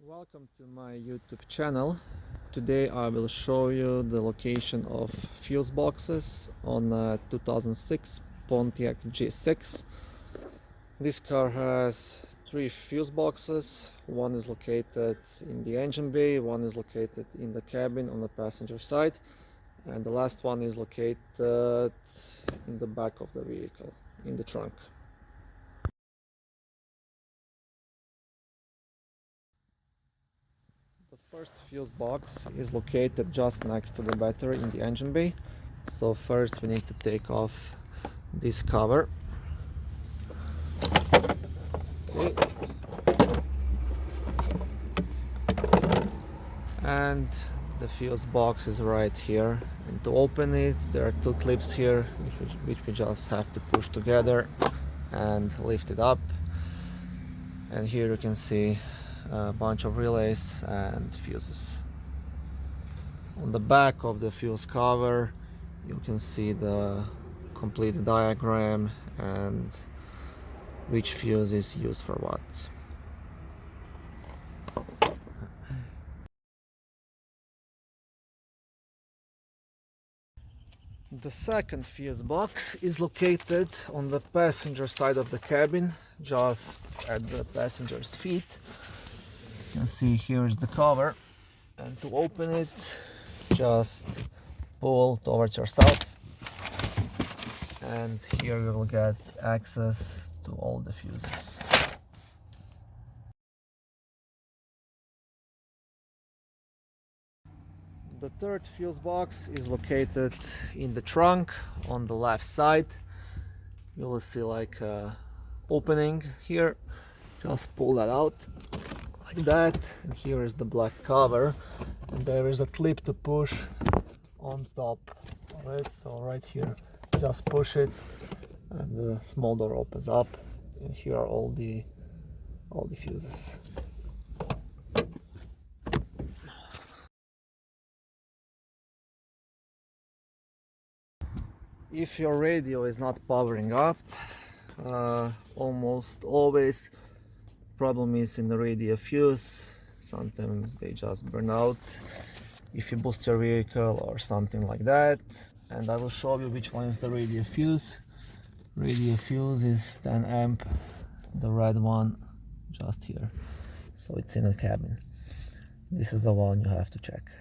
Welcome to my YouTube channel. Today I will show you the location of fuse boxes on a 2006 Pontiac G6. This car has 3 fuse boxes. One is located in the engine bay, one is located in the cabin on the passenger side, and the last one is located in the back of the vehicle, in the trunk. The first fuse box is located just next to the battery in the engine bay. So first we need to take off this cover. Okay. And the fuse box is right here. And to open it, there are 2 clips here, which we just have to push together and lift it up. And here you can see a bunch of relays and fuses. On the back of the fuse cover you can see the complete diagram and which fuse is used for what. The second fuse box is located on the passenger side of the cabin, just at the passenger's feet. You can see here is the cover, and to open it, just pull towards yourself, and here you will get access to all the fuses. The third fuse box is located in the trunk on the left side. You will see like a opening here. Just pull that out like that, and here is the black cover, and there is a clip to push on top. Alright, so right here, just push it and the small door opens up, and here are all the fuses. If your radio is not powering up, almost always problem is in the radio fuse. Sometimes they just burn out if you boost your vehicle or something like that, and I will show you which one is the radio fuse. Radio fuse is 10 amp, the red one just here, so it's in the cabin. This is the one you have to check.